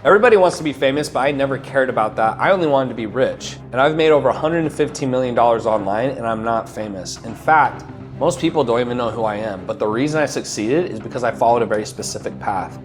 Everybody wants to be famous, but I never cared about that. I only wanted to be rich. And I've made over $115 million online and I'm not famous. In fact, most people don't even know who I am. But the reason I succeeded is because I followed a very specific path.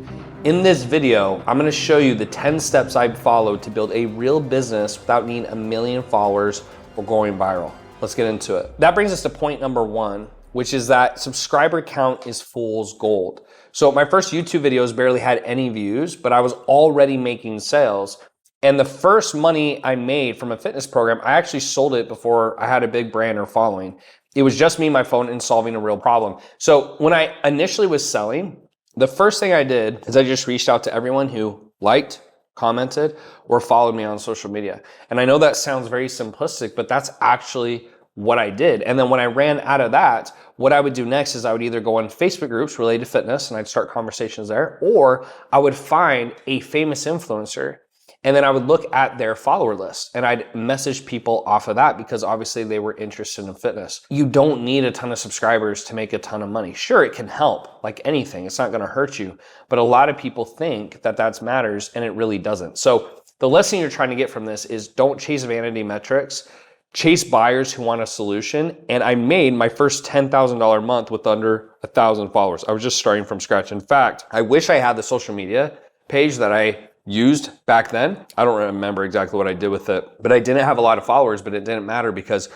In this video, I'm gonna show you the 10 steps I've followed to build a real business without needing 1 million followers or going viral. Let's get into it. That brings us to point number 1, which is that subscriber count is fool's gold. So my first YouTube videos barely had any views, but I was already making sales. And the first money I made from a fitness program, I actually sold it before I had a big brand or following. It was just me, my phone, and solving a real problem. So when I initially was selling, the first thing I did is I just reached out to everyone who liked, commented, or followed me on social media. And I know that sounds very simplistic, but that's actually what I did. And then when I ran out of that, what I would do next is I would either go on Facebook groups related to fitness and I'd start conversations there, or I would find a famous influencer and then I would look at their follower list and I'd message people off of that because obviously they were interested in fitness. You don't need a ton of subscribers to make a ton of money. Sure, it can help, like anything. It's not gonna hurt you. But a lot of people think that that matters and it really doesn't. So the lesson you're trying to get from this is don't chase vanity metrics. Chase buyers who want a solution. And I made my first $10,000 month with under 1,000 followers. I was just starting from scratch. In fact, I wish I had the social media page that I used back then. I don't remember exactly what I did with it, but I didn't have a lot of followers, but it didn't matter because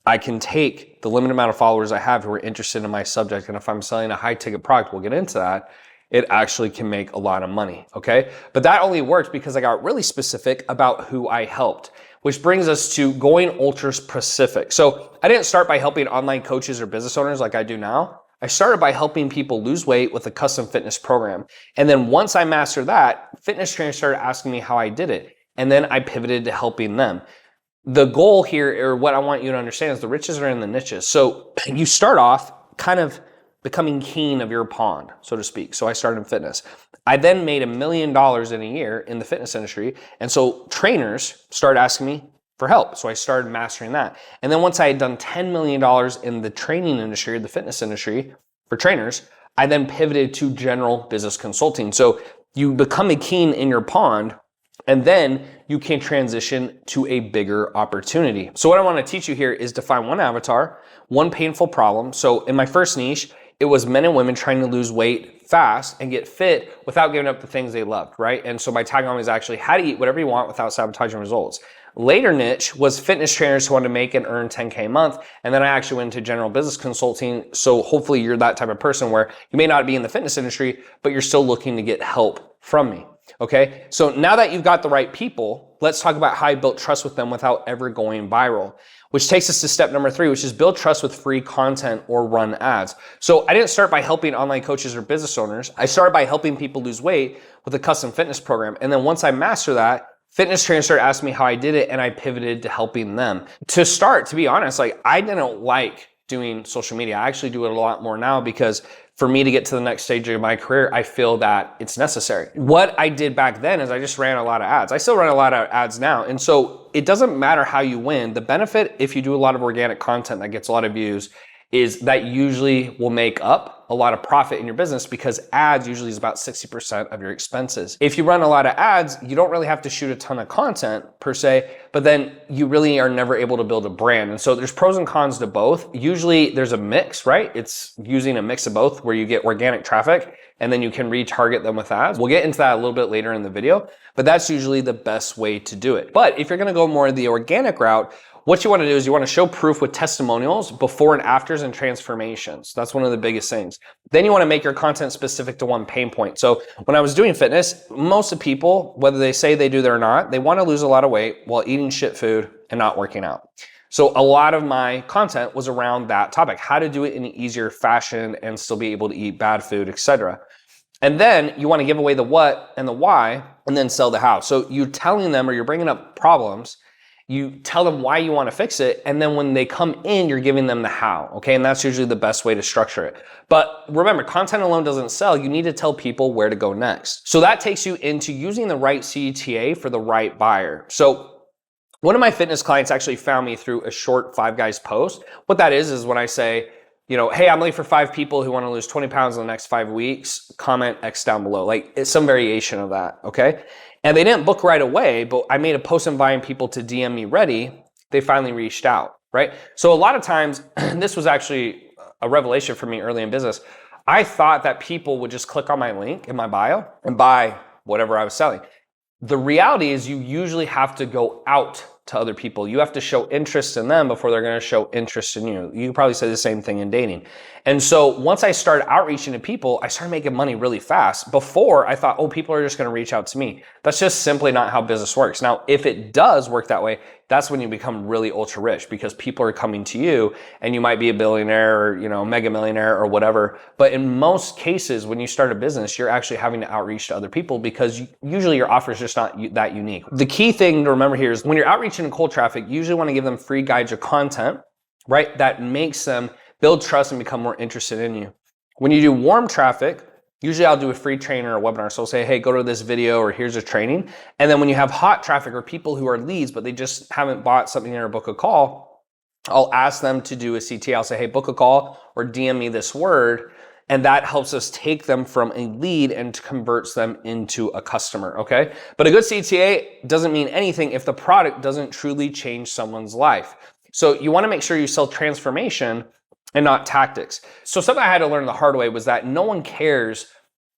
I can take the limited amount of followers I have who are interested in my subject. And if I'm selling a high ticket product, we'll get into that, it actually can make a lot of money, okay? But that only worked because I got really specific about who I helped, which brings us to going ultra specific. So I didn't start by helping online coaches or business owners like I do now. I started by helping people lose weight with a custom fitness program. And then once I mastered that, fitness trainers started asking me how I did it. And then I pivoted to helping them. The goal here, or what I want you to understand, is the riches are in the niches. So you start off kind of becoming king of your pond, so to speak. So I started in fitness. I then made $1 million in a year in the fitness industry. And so trainers started asking me for help. So I started mastering that. And then once I had done $10 million in the training industry, the fitness industry for trainers, I then pivoted to general business consulting. So you become a king in your pond, and then you can transition to a bigger opportunity. So what I want to teach you here is to find one avatar, one painful problem. So in my first niche, it was men and women trying to lose weight fast and get fit without giving up the things they loved, right? And so my tagline was actually how to eat whatever you want without sabotaging results. Later niche was fitness trainers who want to make and earn 10K a month. And then I actually went into general business consulting. So hopefully you're that type of person where you may not be in the fitness industry, but you're still looking to get help from me. Okay. So now that you've got the right people, let's talk about how I built trust with them without ever going viral, which takes us to step number 3, which is build trust with free content or run ads. So I didn't start by helping online coaches or business owners. I started by helping people lose weight with a custom fitness program. And then once I master that, fitness trainers started asking me how I did it, and I pivoted to helping them. To start, to be honest, like I didn't like doing social media. I actually do it a lot more now because for me to get to the next stage of my career, I feel that it's necessary. What I did back then is I just ran a lot of ads. I still run a lot of ads now. And so it doesn't matter how you win. The benefit if you do a lot of organic content that gets a lot of views is that usually will make up a lot of profit in your business because ads usually is about 60% of your expenses. If you run a lot of ads, you don't really have to shoot a ton of content per se, but then you really are never able to build a brand. And so there's pros and cons to both. Usually there's a mix, right? It's using a mix of both where you get organic traffic and then you can retarget them with ads. We'll get into that a little bit later in the video, but that's usually the best way to do it. But if you're gonna go more the organic route, what you want to do is you want to show proof with testimonials, before and afters, and transformations. That's one of the biggest things. Then you want to make your content specific to one pain point. So when I was doing fitness, most of people, whether they say they do that or not, they want to lose a lot of weight while eating shit food and not working out. So a lot of my content was around that topic, how to do it in an easier fashion and still be able to eat bad food, etc. And then you want to give away the what and the why and then sell the how. So you're telling them, or you're bringing up problems, you tell them why you want to fix it, and then when they come in, you're giving them the how, okay? And that's usually the best way to structure it. But remember, content alone doesn't sell. You need to tell people where to go next. So that takes you into using the right CTA for the right buyer. So one of my fitness clients actually found me through a short Five Guys post. What that is when I say, you know, hey, I'm looking for 5 people who want to lose 20 pounds in the next 5 weeks, comment X down below. Like it's some variation of that, okay? And they didn't book right away, but I made a post inviting people to DM me ready. They finally reached out, right? So a lot of times, and this was actually a revelation for me early in business, I thought that people would just click on my link in my bio and buy whatever I was selling. The reality is you usually have to go out to other people. You have to show interest in them before they're going to show interest in you. You probably say the same thing in dating. And so once I started outreaching to people, I started making money really fast. Before, I thought, oh, people are just going to reach out to me. That's just simply not how business works. Now, if it does work that way, that's when you become really ultra rich, because people are coming to you and you might be a billionaire or, mega millionaire or whatever. But in most cases, when you start a business, you're actually having to outreach to other people because usually your offer is just not that unique. The key thing to remember here is when you're outreaching to cold traffic, you usually want to give them free guides or content, right? That makes them build trust and become more interested in you. When you do warm traffic, usually I'll do a free training or a webinar. So I'll say, hey, go to this video or here's a training. And then when you have hot traffic or people who are leads, but they just haven't bought something or book a call, I'll ask them to do a CTA. I'll say, hey, book a call or DM me this word. And that helps us take them from a lead and converts them into a customer, okay? But a good CTA doesn't mean anything if the product doesn't truly change someone's life. So you wanna make sure you sell transformation and not tactics. So something I had to learn the hard way was that no one cares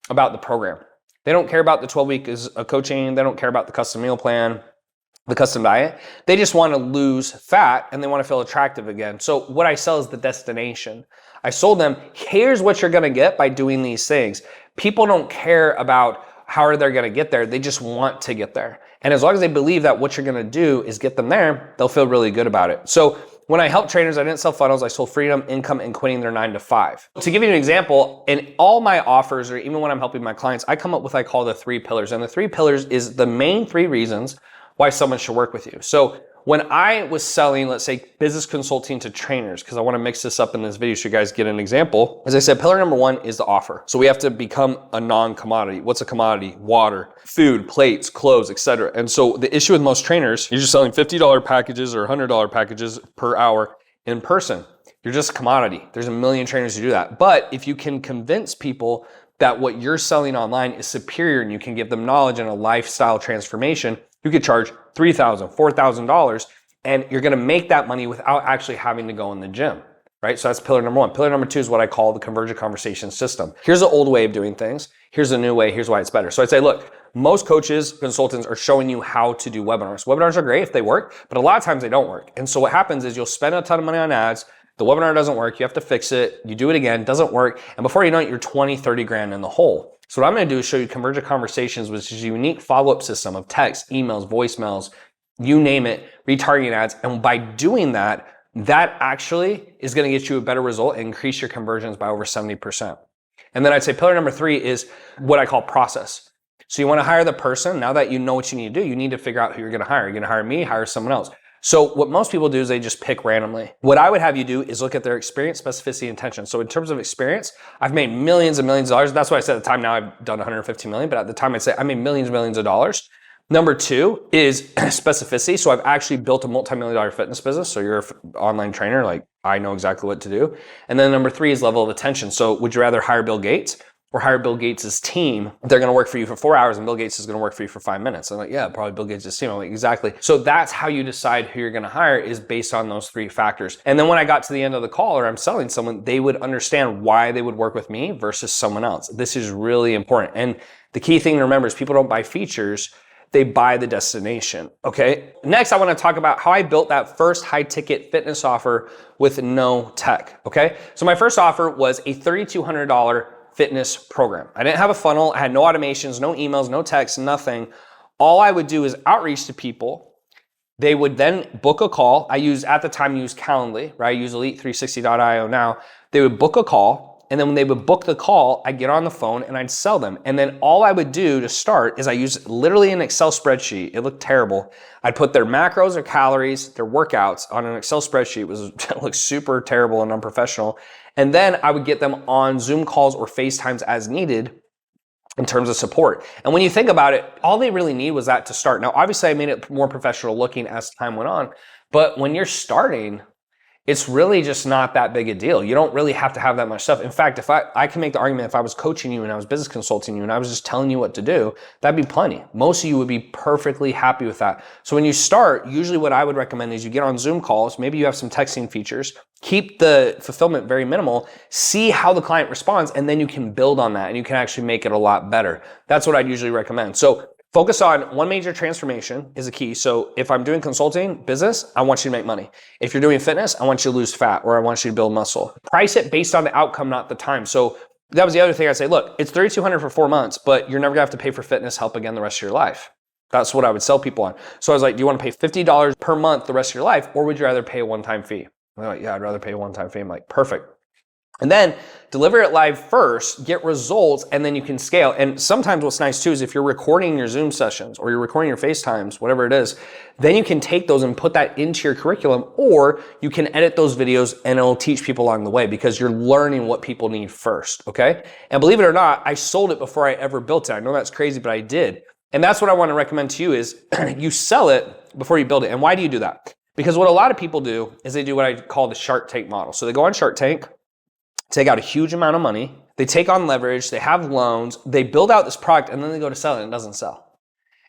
about the program. They don't care about the 12-week coaching. They don't care about the custom meal plan, the custom diet. They just want to lose fat and they want to feel attractive again. So what I sell is the destination. I sold them, here's what you're going to get by doing these things. People don't care about how they're going to get there. They just want to get there. And as long as they believe that what you're going to do is get them there, they'll feel really good about it. So when I help trainers, I didn't sell funnels. I sold freedom, income, and quitting their 9 to 5. To give you an example, in all my offers, or even when I'm helping my clients, I come up with what I call the 3 pillars. And the 3 pillars is the main 3 reasons why someone should work with you. So when I was selling, let's say, business consulting to trainers, because I want to mix this up in this video so you guys get an example. As I said, pillar number 1 is the offer. So we have to become a non-commodity. What's a commodity? Water, food, plates, clothes, etc. And so the issue with most trainers, you're just selling $50 packages or $100 packages per hour in person. You're just a commodity. There's a million trainers who do that. But if you can convince people that what you're selling online is superior and you can give them knowledge and a lifestyle transformation, you could charge $3,000, $4,000, and you're gonna make that money without actually having to go in the gym, right? So that's pillar number 1. Pillar number 2 is what I call the convergent conversation system. Here's the old way of doing things. Here's the new way. Here's why it's better. So I'd say, look, most coaches, consultants are showing you how to do webinars. Webinars are great if they work, but a lot of times they don't work. And so what happens is you'll spend a ton of money on ads. The webinar doesn't work. You have to fix it. You do it again, doesn't work. And before you know it, you're 20, 30 grand in the hole. So what I'm going to do is show you Convergent Conversations, which is a unique follow-up system of text, emails, voicemails, you name it, retargeting ads. And by doing that, that actually is going to get you a better result and increase your conversions by over 70%. And then I'd say pillar number 3 is what I call process. So you want to hire the person. Now that you know what you need to do, you need to figure out who you're going to hire. You're going to hire me, hire someone else. So what most people do is they just pick randomly. What I would have you do is look at their experience, specificity, intention. So in terms of experience, I've made millions and millions of dollars. That's why I said at the time, now I've done 150 million, but at the time I'd say I made millions and millions of dollars. Number 2 is specificity. So I've actually built a multi-million-dollar fitness business. So you're an online trainer, like I know exactly what to do. And then number 3 is level of attention. So would you rather hire Bill Gates or hire Bill Gates' team? They're going to work for you for 4 hours and Bill Gates is going to work for you for 5 minutes. I'm like, yeah, probably Bill Gates' team. I'm like, exactly. So that's how you decide who you're going to hire, is based on those 3 factors. And then when I got to the end of the call or I'm selling someone, they would understand why they would work with me versus someone else. This is really important. And the key thing to remember is people don't buy features, they buy the destination, okay? Next, I want to talk about how I built that first high-ticket fitness offer with no tech, okay? So my first offer was a $3,200 fitness program. I didn't have a funnel. I had no automations, no emails, no texts, nothing. All I would do is outreach to people. They would then book a call. At the time, use Calendly, right? I use elite360.io now. They would book a call. And then when they would book the call, I'd get on the phone and I'd sell them. And then all I would do to start is I used literally an Excel spreadsheet. It looked terrible. I'd put their macros, their calories, their workouts on an Excel spreadsheet. It looked super terrible and unprofessional. And then I would get them on Zoom calls or FaceTimes as needed in terms of support. And when you think about it, all they really need was that to start. Now, obviously I made it more professional looking as time went on, but when you're starting, it's really just not that big a deal. You don't really have to have that much stuff. In fact, if I can make the argument, if I was coaching you and I was business consulting you and I was just telling you what to do, that'd be plenty. Most of you would be perfectly happy with that. So when you start, usually what I would recommend is you get on Zoom calls, maybe you have some texting features, keep the fulfillment very minimal, see how the client responds, and then you can build on that and you can actually make it a lot better. That's what I'd usually recommend. So focus on one major transformation is a key. So if I'm doing consulting business, I want you to make money. If you're doing fitness, I want you to lose fat or I want you to build muscle. Price it based on the outcome, not the time. So that was the other thing I say, look, it's $3,200 for 4 months, but you're never gonna have to pay for fitness help again the rest of your life. That's what I would sell people on. So I was like, do you want to pay $50 per month the rest of your life, or would you rather pay a one-time fee? And they're like, yeah, I'd rather pay a one-time fee. I'm like, perfect. And then deliver it live first, get results, and then you can scale. And sometimes what's nice too is if you're recording your Zoom sessions or you're recording your FaceTimes, whatever it is, then you can take those and put that into your curriculum, or you can edit those videos and it'll teach people along the way because you're learning what people need first, okay? And believe it or not, I sold it before I ever built it. I know that's crazy, but I did. And that's what I want to recommend to you is you sell it before you build it. And why do you do that? Because what a lot of people do is they do what I call the Shark Tank model. So they go on Shark Tank, take out a huge amount of money, they take on leverage, they have loans, they build out this product, and then they go to sell it and it doesn't sell.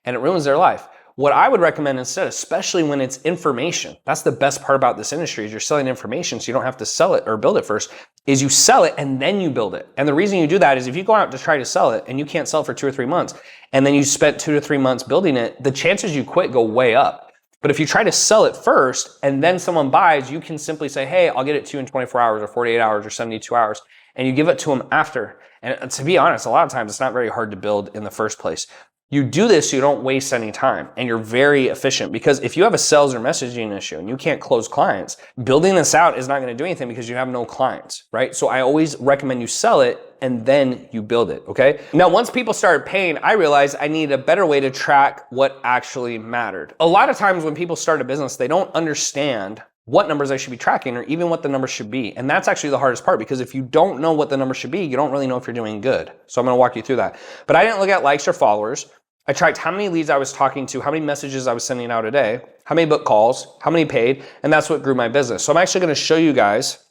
And it ruins their life. What I would recommend instead, especially when it's information, that's the best part about this industry is you're selling information so you don't have to sell it or build it first, is you sell it and then you build it. And the reason you do that is if you go out to try to sell it and you can't sell it for 2 or 3 months, and then you spent 2 to 3 months building it, the chances you quit go way up. But if you try to sell it first and then someone buys, you can simply say, hey, I'll get it to you in 24 hours or 48 hours or 72 hours. And you give it to them after. And to be honest, a lot of times it's not very hard to build in the first place. You do this so you don't waste any time and you're very efficient, because if you have a sales or messaging issue and you can't close clients, building this out is not going to do anything because you have no clients, right? So I always recommend you sell it and then you build it, okay? Now, once people started paying, I realized I needed a better way to track what actually mattered. A lot of times when people start a business, they don't understand what numbers they should be tracking or even what the numbers should be. And that's actually the hardest part, because if you don't know what the numbers should be, you don't really know if you're doing good. So I'm gonna walk you through that. But I didn't look at likes or followers. I tracked how many leads I was talking to, how many messages I was sending out a day, how many book calls, how many paid, and that's what grew my business. So I'm actually gonna show you guys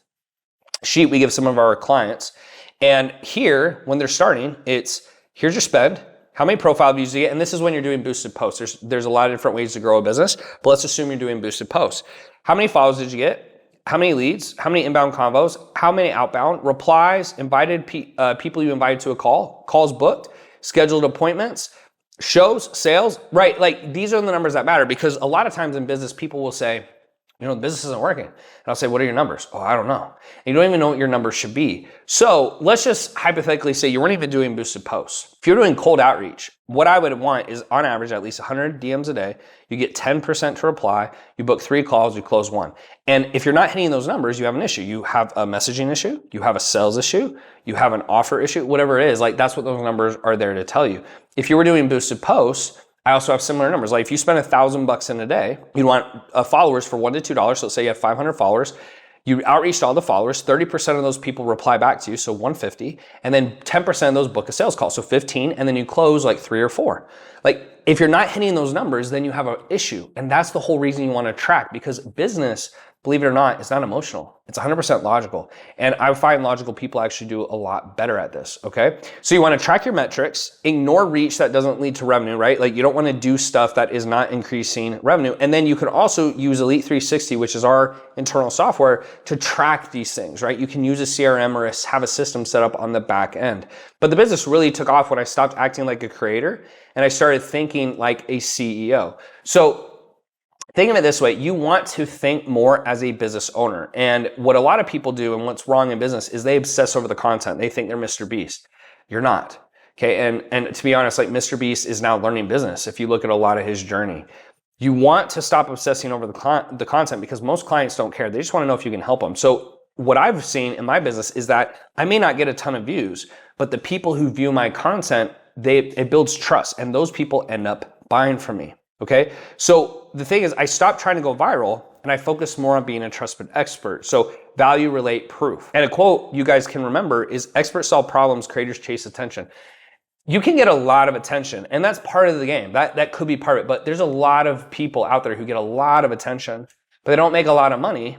a sheet we give some of our clients. And here, when they're starting, it's here's your spend, how many profile views you get, and this is when you're doing boosted posts. There's a lot of different ways to grow a business, but let's assume you're doing boosted posts. How many follows did you get? How many leads? How many inbound convos? How many outbound? Replies, invited people you invited to a call, calls booked, scheduled appointments, shows, sales, right? Like these are the numbers that matter, because a lot of times in business, people will say, you know, the business isn't working. And I'll say, what are your numbers? Oh, I don't know. And you don't even know what your numbers should be. So let's just hypothetically say you weren't even doing boosted posts. If you're doing cold outreach, what I would want is on average, at least 100 DMs a day, you get 10% to reply, you book 3 calls, you close 1. And if you're not hitting those numbers, you have an issue. You have a messaging issue, you have a sales issue, you have an offer issue, whatever it is, like that's what those numbers are there to tell you. If you were doing boosted posts, I also have similar numbers. Like if you spend $1,000 in a day, you'd want followers for $1 to $2. So let's say you have 500 followers. You outreach to all the followers. 30% of those people reply back to you, so 150. And then 10% of those book a sales call, so 15. And then you close like 3 or 4. Like if you're not hitting those numbers, then you have an issue. And that's the whole reason you want to track, because business, believe it or not, it's not emotional. It's 100% logical. And I find logical people actually do a lot better at this, okay? So you want to track your metrics, ignore reach that doesn't lead to revenue, right? Like you don't want to do stuff that is not increasing revenue. And then you can also use Elite 360, which is our internal software, to track these things, right? You can use a CRM or have a system set up on the back end. But the business really took off when I stopped acting like a creator and I started thinking like a CEO. So think of it this way, you want to think more as a business owner. And what a lot of people do, and what's wrong in business, is they obsess over the content. They think they're Mr. Beast. You're not, okay? And to be honest, like Mr. Beast is now learning business if you look at a lot of his journey. You want to stop obsessing over the content, because most clients don't care. They just want to know if you can help them. So what I've seen in my business is that I may not get a ton of views, but the people who view my content, it builds trust, and those people end up buying from me. Okay, so the thing is, I stopped trying to go viral and I focused more on being a trusted expert. So value, relate, proof. And a quote you guys can remember is, experts solve problems, creators chase attention. You can get a lot of attention, and that's part of the game. That could be part of it, but there's a lot of people out there who get a lot of attention, but they don't make a lot of money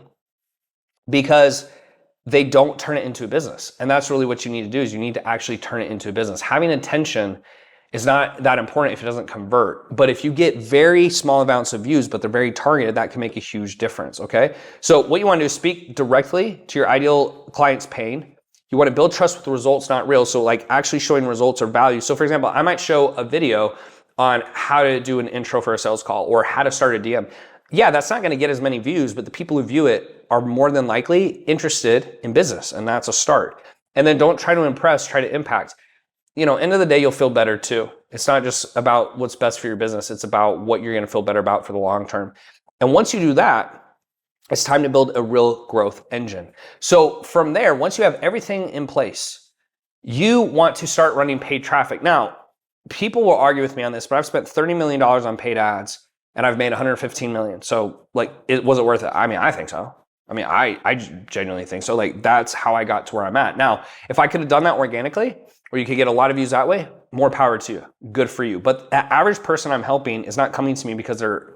because they don't turn it into a business. And that's really what you need to do, is you need to actually turn it into a business. Having attention is not that important if it doesn't convert. But if you get very small amounts of views, but they're very targeted, that can make a huge difference, okay? So what you want to do is speak directly to your ideal client's pain. You want to build trust with the results, not real. So like actually showing results or value. So for example, I might show a video on how to do an intro for a sales call or how to start a DM. Yeah, that's not going to get as many views, but the people who view it are more than likely interested in business, and that's a start. And then don't try to impress, try to impact. End of the day, you'll feel better too. It's not just about what's best for your business. It's about what you're going to feel better about for the long term. And once you do that, it's time to build a real growth engine. So from there, once you have everything in place, you want to start running paid traffic. Now, people will argue with me on this, but I've spent $30 million on paid ads and I've made 115 million. So was it worth it? I mean, I think so. I genuinely think so. That's how I got to where I'm at. Now, if I could have done that organically, or you could get a lot of views that way, more power to you. Good for you. But the average person I'm helping is not coming to me because they're,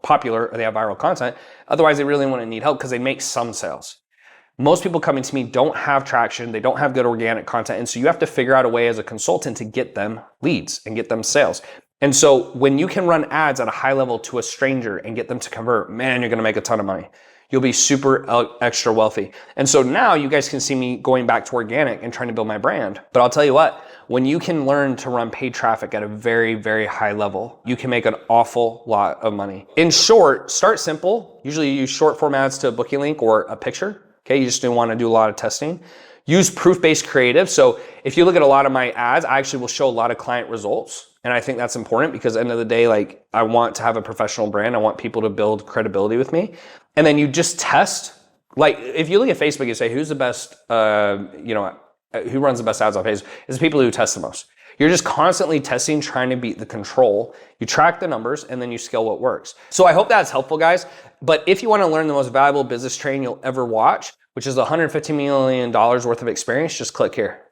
popular or they have viral content. Otherwise, they really wouldn't need help because they make some sales. Most people coming to me don't have traction. They don't have good organic content. And so you have to figure out a way as a consultant to get them leads and get them sales. And so when you can run ads at a high level to a stranger and get them to convert, man, you're going to make a ton of money. You'll be super extra wealthy. And so now you guys can see me going back to organic and trying to build my brand. But I'll tell you what, when you can learn to run paid traffic at a very, very high level, you can make an awful lot of money. In short, start simple. Usually you use short form ads to a booking link or a picture. Okay, you just don't want to do a lot of testing. Use proof-based creative. So if you look at a lot of my ads, I actually will show a lot of client results. And I think that's important because at the end of the day, I want to have a professional brand. I want people to build credibility with me. And then you just test. If you look at Facebook, you say, who's the best, who runs the best ads on Facebook? It's the people who test the most. You're just constantly testing, trying to beat the control. You track the numbers and then you scale what works. So I hope that's helpful, guys. But if you want to learn the most valuable business training you'll ever watch, which is $115 million worth of experience, just click here.